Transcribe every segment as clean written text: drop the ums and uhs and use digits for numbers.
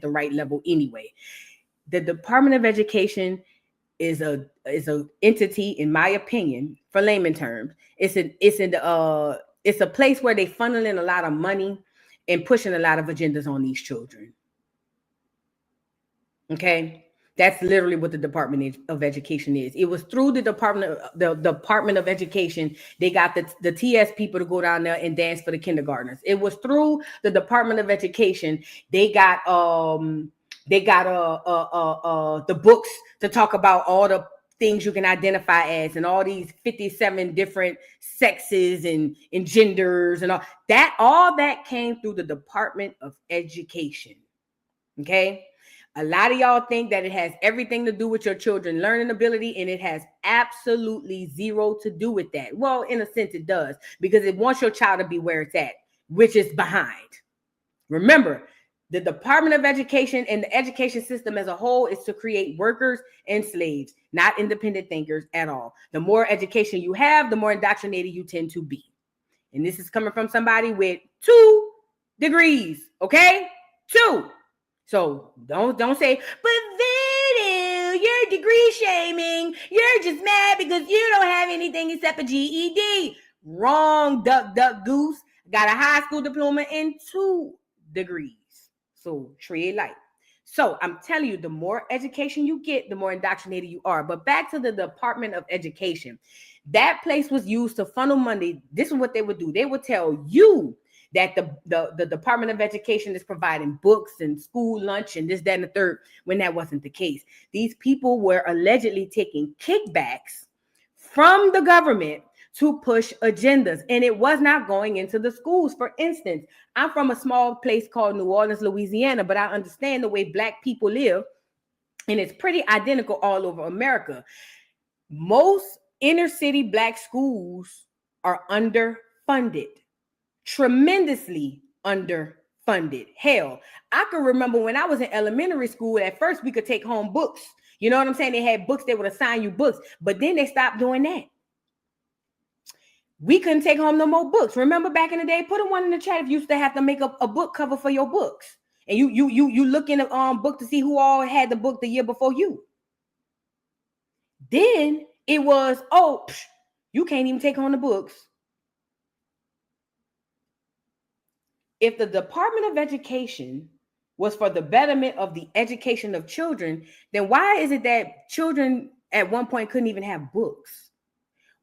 the right level anyway. The Department of Education is a entity, in my opinion, for layman terms. It's a place where they funnel in a lot of money and pushing a lot of agendas on these children. Okay. That's literally what the Department of Education is. It was through the Department of Education they got the TS people to go down there and dance for the kindergartners. It was through the Department of Education they got the books to talk about all the things you can identify as and all these 57 different sexes and genders and all that came through the Department of Education. Okay. A lot of y'all think that it has everything to do with your children's learning ability, and it has absolutely zero to do with that. Well, in a sense, it does, because it wants your child to be where it's at, which is behind. Remember, the Department of Education and the education system as a whole is to create workers and slaves, not independent thinkers at all. The more education you have, the more indoctrinated you tend to be. And this is coming from somebody with 2 degrees, okay? 2. So don't say, but Voodoo, you're degree shaming. You're just mad because you don't have anything except a GED. Wrong, duck, goose. Got a high school diploma and 2 degrees. So tread light. So I'm telling you, the more education you get, the more indoctrinated you are. But back to the Department of Education. That place was used to funnel money. This is what they would do. They would tell you that the Department of Education is providing books and school lunch and this, that, and the third, when that wasn't the case. These people were allegedly taking kickbacks from the government to push agendas, and it was not going into the schools. For instance, I'm from a small place called New Orleans, Louisiana, but I understand the way Black people live, and it's pretty identical all over America. Most inner city Black schools are underfunded. Tremendously underfunded. Hell, I can remember when I was in elementary school, at first we could take home books. You know what I'm saying? They had books, they would assign you books, but then they stopped doing that. We couldn't take home no more books. Remember back in the day? Put a 1 in the chat if you used to have to make a book cover for your books. And you look in the book to see who all had the book the year before you. Then it was, you can't even take home the books. If the Department of Education was for the betterment of the education of children, then why is it that children at one point couldn't even have books?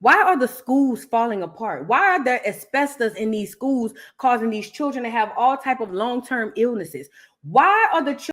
Why are the schools falling apart? Why are there asbestos in these schools causing these children to have all type of long-term illnesses? Why are the children